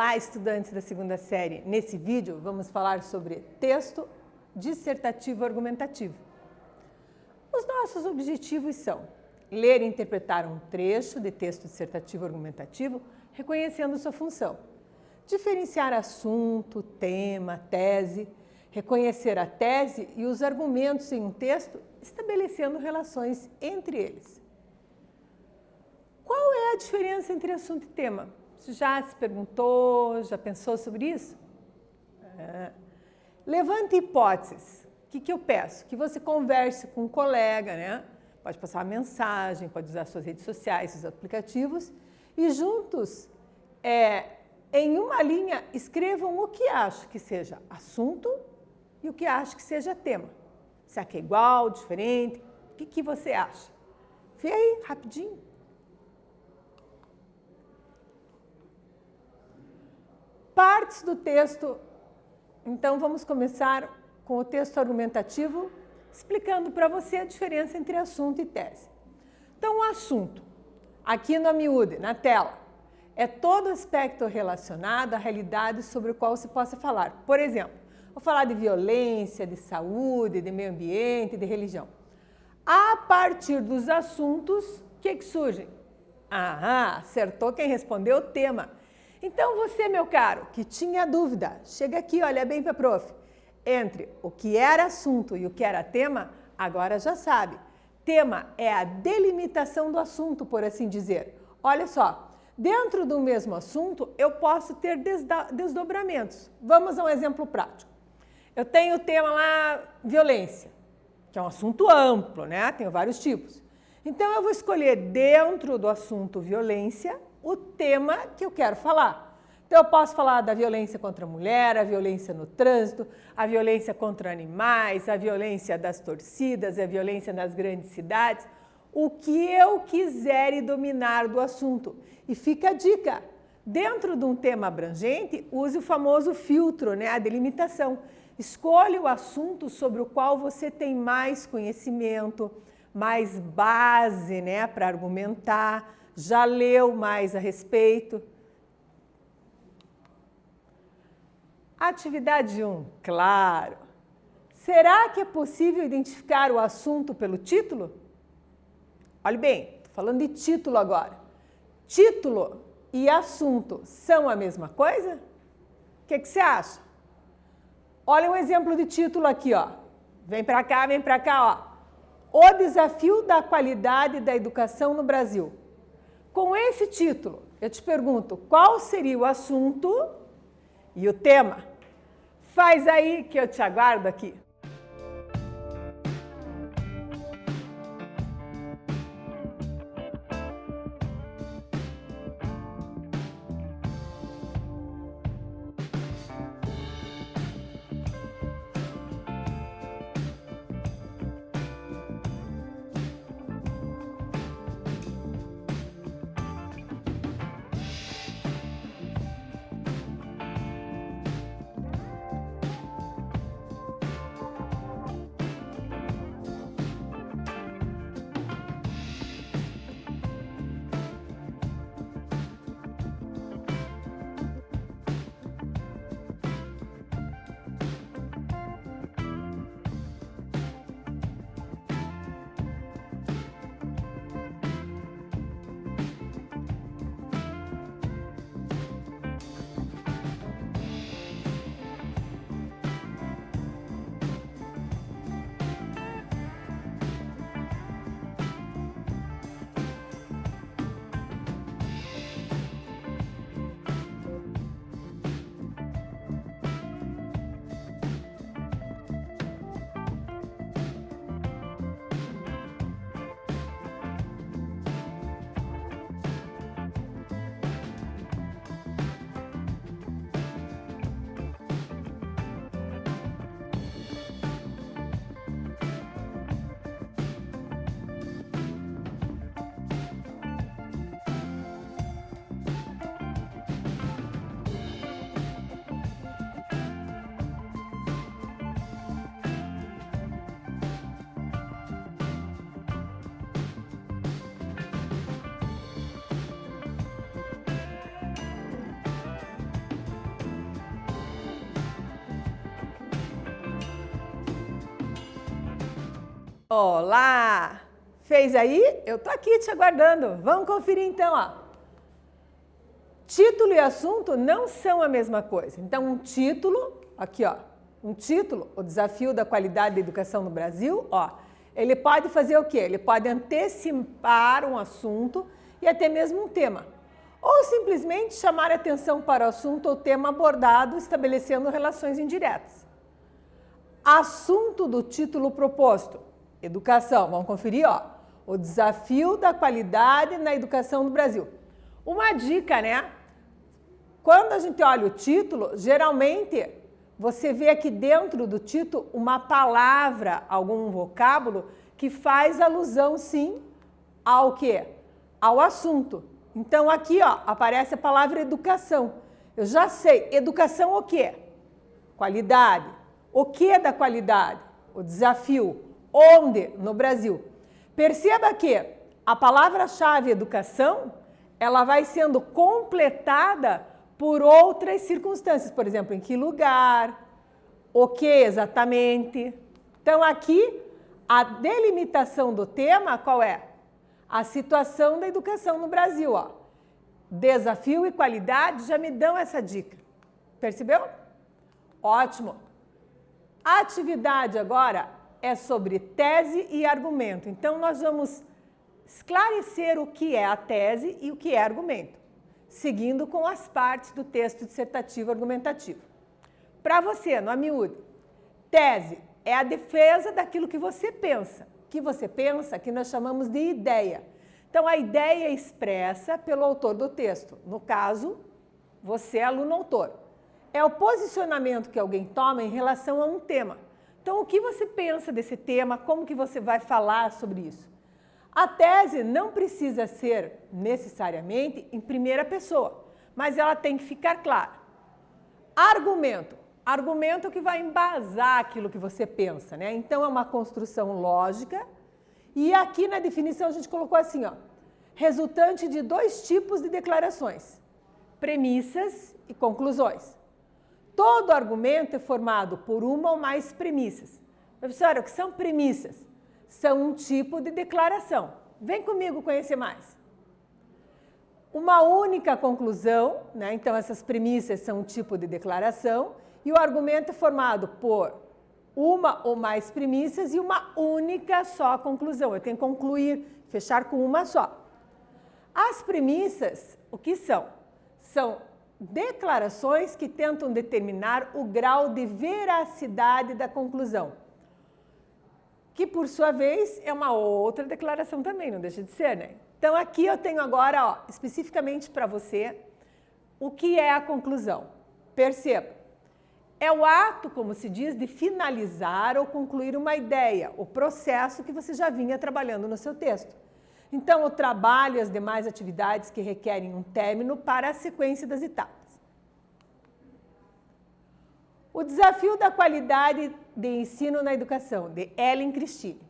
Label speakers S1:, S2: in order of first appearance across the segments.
S1: Olá, estudantes da segunda série. Nesse vídeo, vamos falar sobre texto dissertativo argumentativo. Os nossos objetivos são ler e interpretar um trecho de texto dissertativo argumentativo, reconhecendo sua função, diferenciar assunto, tema, tese, reconhecer a tese e os argumentos em um texto, estabelecendo relações entre eles. Qual é a diferença entre assunto e tema? Você já se perguntou, já pensou sobre isso? Levante hipóteses. O que eu peço? Que você converse com um colega, né? Pode passar uma mensagem, pode usar suas redes sociais, seus aplicativos, e juntos, em uma linha, escrevam o que acham que seja assunto e o que acham que seja tema. Será que é igual, diferente? O que você acha? Vê aí, rapidinho. Partes do texto. Então, vamos começar com o texto argumentativo, explicando para você a diferença entre assunto e tese. Então, o assunto, aqui no miúde, na tela, é todo aspecto relacionado à realidade sobre o qual se possa falar. Por exemplo, vou falar de violência, de saúde, de meio ambiente, de religião. A partir dos assuntos, o que surgem? Acertou quem respondeu o tema. Então, você, meu caro, que tinha dúvida, chega aqui, olha bem para a prof. Entre o que era assunto e o que era tema, agora já sabe. Tema é a delimitação do assunto, por assim dizer. Olha só, dentro do mesmo assunto, eu posso ter desdobramentos. Vamos a um exemplo prático. Eu tenho o tema lá, violência, que é um assunto amplo, né? Tem vários tipos. Então, eu vou escolher dentro do assunto violência o tema que eu quero falar. Então, eu posso falar da violência contra a mulher, a violência no trânsito, a violência contra animais, a violência das torcidas, a violência nas grandes cidades, o que eu quiser e dominar do assunto. E fica a dica, dentro de um tema abrangente, use o famoso filtro, né, a delimitação. Escolha o assunto sobre o qual você tem mais conhecimento, mais base, né, para argumentar, já leu mais a respeito. Atividade 1, claro. Será que é possível identificar o assunto pelo título? Olhe bem, estou falando de título agora. Título e assunto são a mesma coisa? O que você acha? Olha um exemplo de título aqui, ó. Vem para cá, ó. O desafio da qualidade da educação no Brasil. Com esse título, eu te pergunto, qual seria o assunto e o tema? Faz aí que eu te aguardo aqui. Olá! Fez aí? Eu tô aqui te aguardando. Vamos conferir então, ó. Título e assunto não são a mesma coisa. Então, um título, aqui ó, um título, o desafio da qualidade da educação no Brasil, ó, ele pode fazer o quê? Ele pode antecipar um assunto e até mesmo um tema. Ou simplesmente chamar atenção para o assunto ou tema abordado, estabelecendo relações indiretas. Assunto do título proposto, educação. Vamos conferir, ó. O desafio da qualidade na educação no Brasil. Uma dica, né? Quando a gente olha o título, geralmente você vê aqui dentro do título uma palavra, algum vocábulo que faz alusão, sim, ao quê? Ao assunto. Então aqui, ó, aparece a palavra educação. Eu já sei, educação o quê? Qualidade. O que da qualidade? O desafio. Onde? No Brasil. Perceba que a palavra-chave educação, ela vai sendo completada por outras circunstâncias. Por exemplo, em que lugar, o que exatamente. Então, aqui, a delimitação do tema, qual é? A situação da educação no Brasil. Ó. Desafio e qualidade já me dão essa dica. Percebeu? Ótimo. A atividade agora é sobre tese e argumento. Então, nós vamos esclarecer o que é a tese e o que é argumento, seguindo com as partes do texto dissertativo argumentativo. Para você, no miúdo, tese é a defesa daquilo que você pensa. Que você pensa, que nós chamamos de ideia. Então, a ideia é expressa pelo autor do texto. No caso, você, aluno-autor. É o posicionamento que alguém toma em relação a um tema. Então, o que você pensa desse tema? Como que você vai falar sobre isso? A tese não precisa ser necessariamente em primeira pessoa, mas ela tem que ficar clara. Argumento. Argumento que vai embasar aquilo que você pensa, né? Então, é uma construção lógica. E aqui na definição a gente colocou assim, ó, resultante de dois tipos de declarações, premissas e conclusões. Todo argumento é formado por uma ou mais premissas. Professora, o que são premissas? São um tipo de declaração. Vem comigo conhecer mais. Uma única conclusão, né? Então essas premissas são um tipo de declaração, e o argumento é formado por uma ou mais premissas e uma única só conclusão. Eu tenho que concluir, fechar com uma só. As premissas, o que são? São declarações que tentam determinar o grau de veracidade da conclusão, que por sua vez é uma outra declaração também, não deixa de ser, né? Então aqui eu tenho agora, ó, especificamente para você, o que é a conclusão. Perceba, é o ato, como se diz, de finalizar ou concluir uma ideia, o processo que você já vinha trabalhando no seu texto. Então, o trabalho e as demais atividades que requerem um término para a sequência das etapas. O desafio da qualidade de ensino na educação, de Ellen Christine.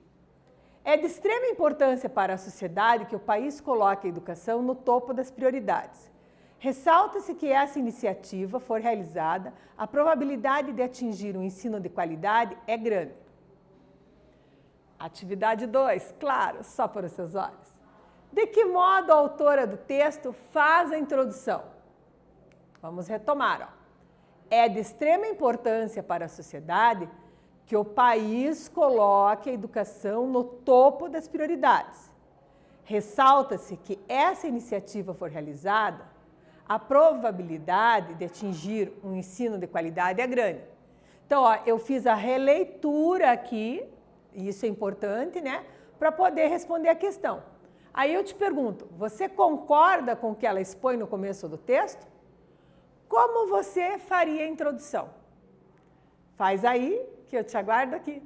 S1: É de extrema importância para a sociedade que o país coloque a educação no topo das prioridades. Ressalta-se que essa iniciativa for realizada, a probabilidade de atingir um ensino de qualidade é grande. Atividade 2, claro, só para os seus olhos. De que modo a autora do texto faz a introdução? Vamos retomar. Ó. É de extrema importância para a sociedade que o país coloque a educação no topo das prioridades. Ressalta-se que essa iniciativa for realizada, a probabilidade de atingir um ensino de qualidade é grande. Então, ó, eu fiz a releitura aqui, e isso é importante, né, para poder responder a questão. Aí eu te pergunto, você concorda com o que ela expõe no começo do texto? Como você faria a introdução? Faz aí, que eu te aguardo aqui.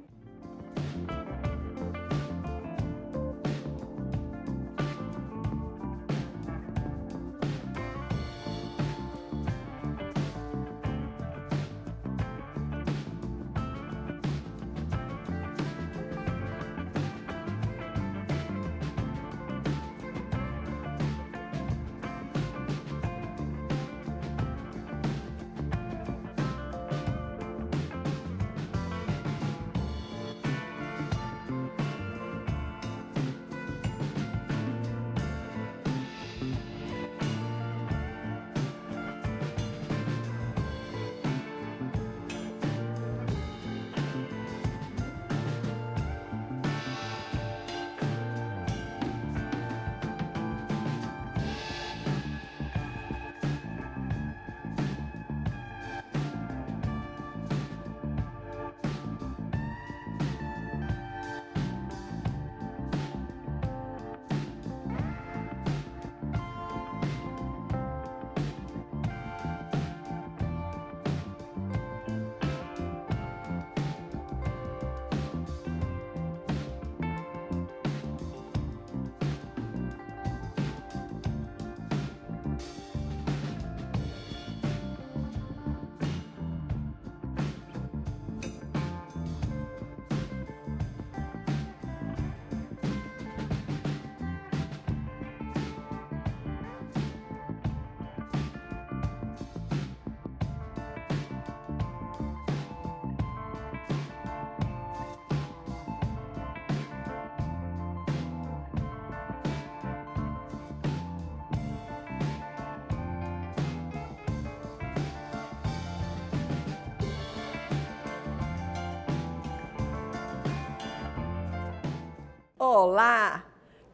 S1: Olá!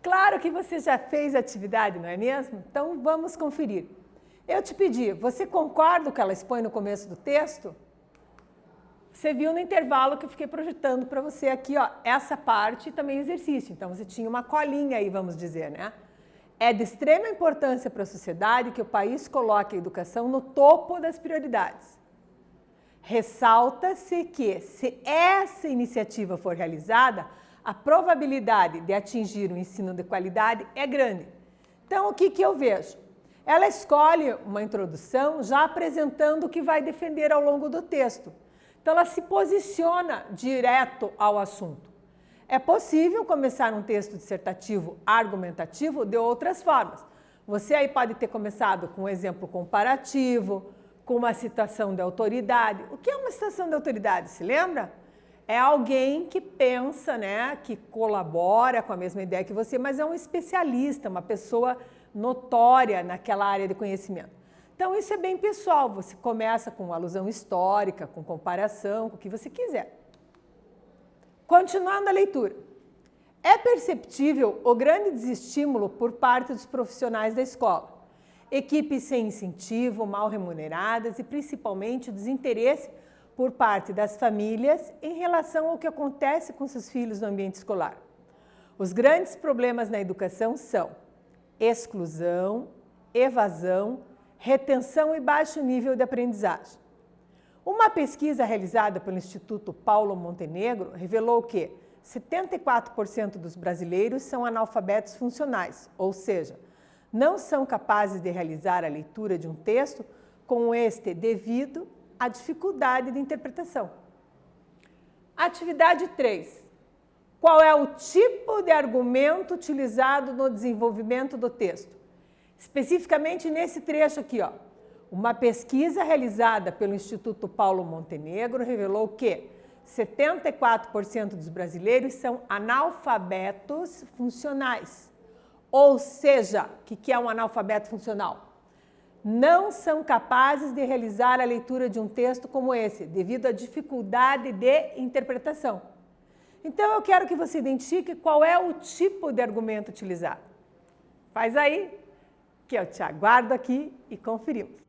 S1: Claro que você já fez a atividade, não é mesmo? Então vamos conferir. Eu te pedi, você concorda com o que ela expõe no começo do texto? Você viu no intervalo que eu fiquei projetando para você aqui, ó, essa parte e também exercício. Então você tinha uma colinha aí, vamos dizer, né? É de extrema importância para a sociedade que o país coloque a educação no topo das prioridades. Ressalta-se que, se essa iniciativa for realizada, a probabilidade de atingir um ensino de qualidade é grande. Então, o que eu vejo? Ela escolhe uma introdução já apresentando o que vai defender ao longo do texto. Então, ela se posiciona direto ao assunto. É possível começar um texto dissertativo argumentativo de outras formas. Você aí pode ter começado com um exemplo comparativo, com uma citação de autoridade. O que é uma citação de autoridade? Se lembra? É alguém que pensa, né, que colabora com a mesma ideia que você, mas é um especialista, uma pessoa notória naquela área de conhecimento. Então, isso é bem pessoal. Você começa com alusão histórica, com comparação, com o que você quiser. Continuando a leitura. É perceptível o grande desestímulo por parte dos profissionais da escola. Equipes sem incentivo, mal remuneradas e principalmente o desinteresse por parte das famílias em relação ao que acontece com seus filhos no ambiente escolar. Os grandes problemas na educação são exclusão, evasão, retenção e baixo nível de aprendizagem. Uma pesquisa realizada pelo Instituto Paulo Montenegro revelou que 74% dos brasileiros são analfabetos funcionais, ou seja, não são capazes de realizar a leitura de um texto com este devido à dificuldade de interpretação. Atividade 3. Qual é o tipo de argumento utilizado no desenvolvimento do texto? Especificamente nesse trecho aqui, ó. Uma pesquisa realizada pelo Instituto Paulo Montenegro revelou que 74% dos brasileiros são analfabetos funcionais. Ou seja, o que é um analfabeto funcional? Não são capazes de realizar a leitura de um texto como esse, devido à dificuldade de interpretação. Então, eu quero que você identifique qual é o tipo de argumento utilizado. Faz aí, que eu te aguardo aqui e conferimos.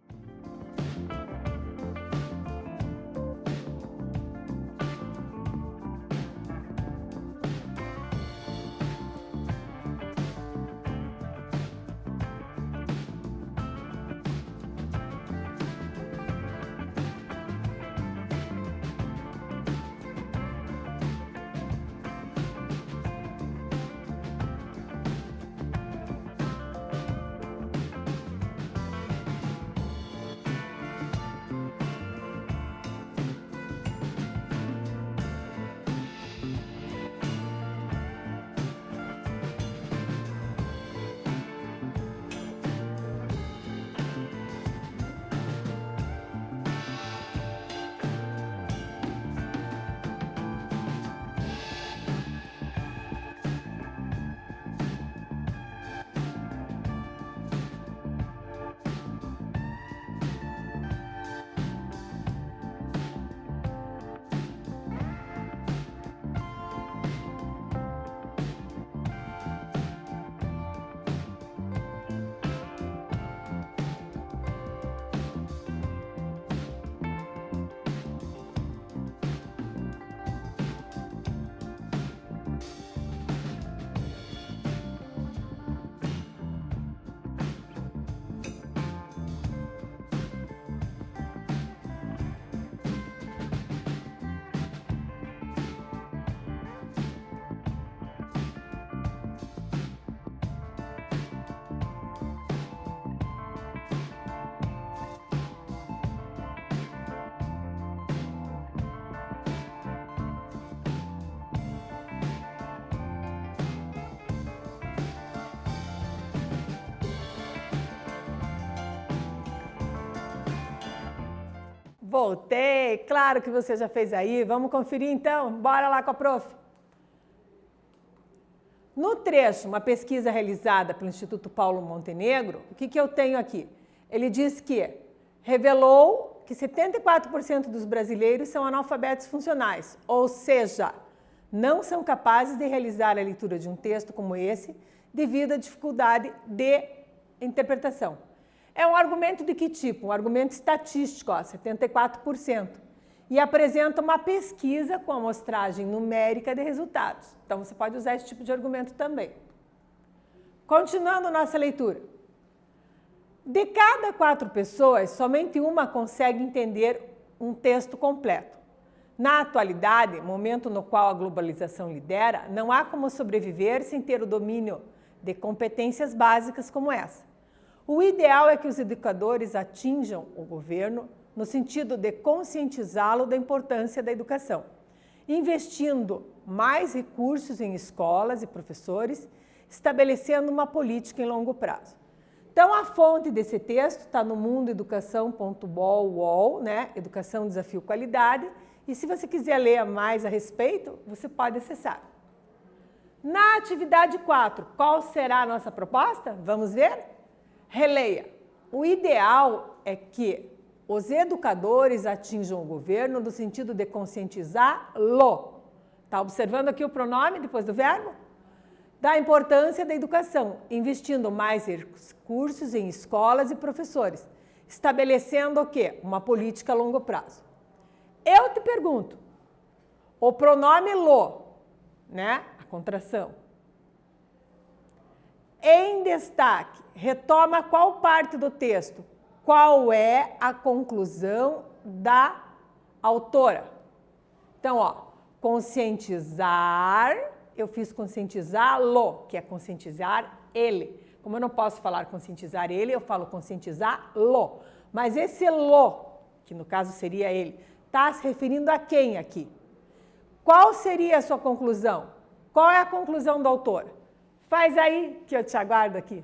S1: Voltei, claro que você já fez aí. Vamos conferir então? Bora lá com a prof. No trecho, uma pesquisa realizada pelo Instituto Paulo Montenegro, o que eu tenho aqui? Ele diz que revelou que 74% dos brasileiros são analfabetos funcionais, ou seja, não são capazes de realizar a leitura de um texto como esse devido à dificuldade de interpretação. É um argumento de que tipo? Um argumento estatístico, ó, 74%. E apresenta uma pesquisa com amostragem numérica de resultados. Então, você pode usar esse tipo de argumento também. Continuando nossa leitura. De cada 4 pessoas, somente uma consegue entender um texto completo. Na atualidade, momento no qual a globalização lidera, não há como sobreviver sem ter o domínio de competências básicas como essa. O ideal é que os educadores atinjam o governo no sentido de conscientizá-lo da importância da educação, investindo mais recursos em escolas e professores, estabelecendo uma política em longo prazo. Então, a fonte desse texto está no mundoeducação.bol, né? Educação, Desafio, Qualidade. E se você quiser ler mais a respeito, você pode acessar. Na atividade 4, qual será a nossa proposta? Vamos ver? Releia. O ideal é que os educadores atinjam o governo no sentido de conscientizá-lo. Está observando aqui o pronome depois do verbo? Da importância da educação, investindo mais recursos em escolas e professores, estabelecendo o quê? Uma política a longo prazo. Eu te pergunto, o pronome lo, né? A contração. Em destaque, retoma qual parte do texto? Qual é a conclusão da autora? Então, ó, conscientizar, eu fiz conscientizá-lo, que é conscientizar ele. Como eu não posso falar conscientizar ele, eu falo conscientizá-lo. Mas esse lo, que no caso seria ele, está se referindo a quem aqui? Qual seria a sua conclusão? Qual é a conclusão do autor? Faz aí que eu te aguardo aqui.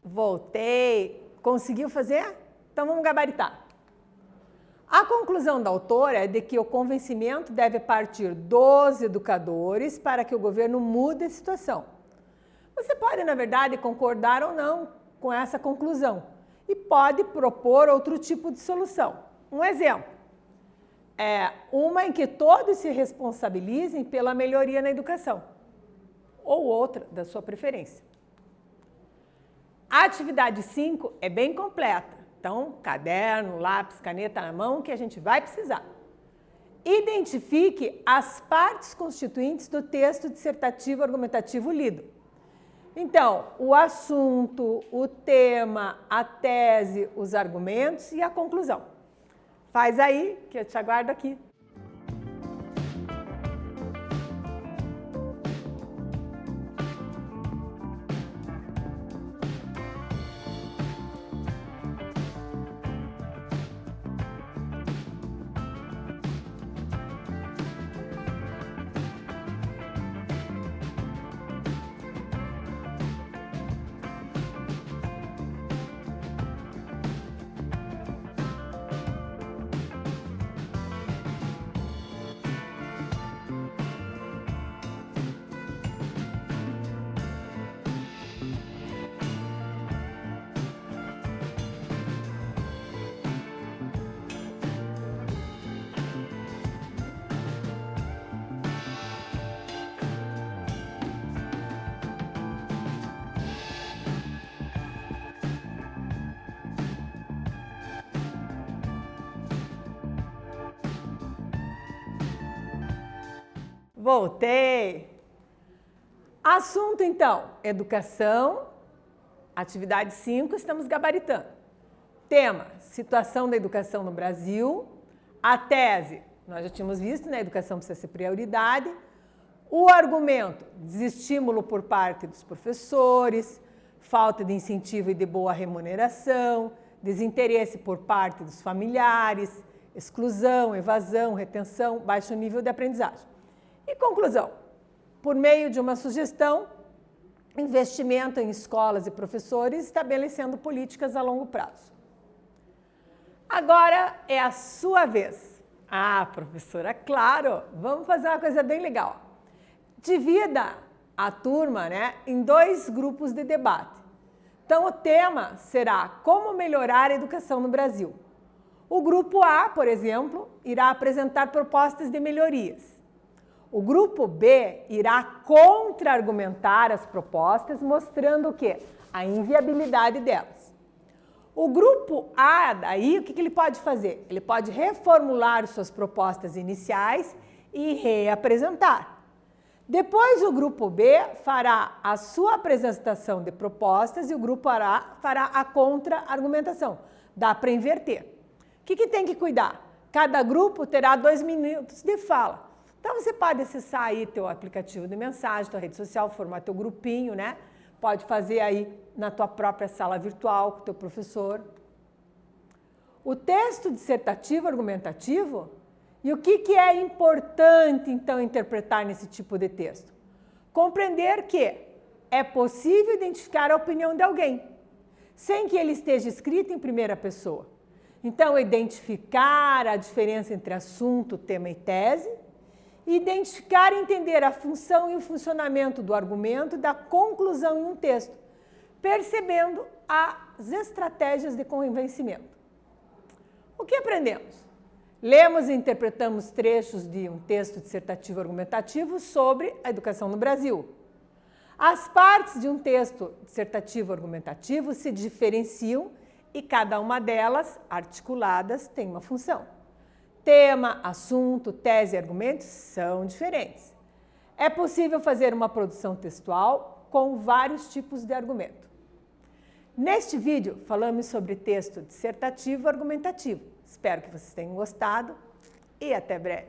S1: Voltei. Conseguiu fazer? Então vamos gabaritar. A conclusão da autora é de que o convencimento deve partir dos educadores para que o governo mude a situação. Você pode, na verdade, concordar ou não com essa conclusão e pode propor outro tipo de solução. Um exemplo é uma em que todos se responsabilizem pela melhoria na educação, ou outra da sua preferência. A atividade 5 é bem completa, então caderno, lápis, caneta na mão que a gente vai precisar. Identifique as partes constituintes do texto dissertativo argumentativo lido. Então, o assunto, o tema, a tese, os argumentos e a conclusão. Faz aí que eu te aguardo aqui. Voltei! Assunto, então, educação, atividade 5, estamos gabaritando. Tema, situação da educação no Brasil. A tese, nós já tínhamos visto, né? A educação precisa ser prioridade. O argumento, desestímulo por parte dos professores, falta de incentivo e de boa remuneração, desinteresse por parte dos familiares, exclusão, evasão, retenção, baixo nível de aprendizagem. E conclusão, por meio de uma sugestão, investimento em escolas e professores, estabelecendo políticas a longo prazo. Agora é a sua vez. Ah, professora, claro, vamos fazer uma coisa bem legal. Divida a turma, né, em 2 grupos de debate. Então, o tema será como melhorar a educação no Brasil. O grupo A, por exemplo, irá apresentar propostas de melhorias. O grupo B irá contra-argumentar as propostas, mostrando o quê? A inviabilidade delas. O grupo A, daí, o que ele pode fazer? Ele pode reformular suas propostas iniciais e reapresentar. Depois, o grupo B fará a sua apresentação de propostas e o grupo A fará a contra-argumentação. Dá para inverter. O que tem que cuidar? Cada grupo terá 2 minutos de fala. Então, você pode acessar aí teu aplicativo de mensagem, tua rede social, formar teu grupinho, né? Pode fazer aí na tua própria sala virtual com o teu professor. O texto dissertativo argumentativo, e o que é importante, então, interpretar nesse tipo de texto? Compreender que é possível identificar a opinião de alguém, sem que ele esteja escrito em primeira pessoa. Então, identificar a diferença entre assunto, tema e tese, identificar e entender a função e o funcionamento do argumento e da conclusão em um texto, percebendo as estratégias de convencimento. O que aprendemos? Lemos e interpretamos trechos de um texto dissertativo argumentativo sobre a educação no Brasil. As partes de um texto dissertativo argumentativo se diferenciam e cada uma delas, articuladas, tem uma função. Tema, assunto, tese e argumentos são diferentes. É possível fazer uma produção textual com vários tipos de argumento. Neste vídeo, falamos sobre texto dissertativo argumentativo. Espero que vocês tenham gostado e até breve.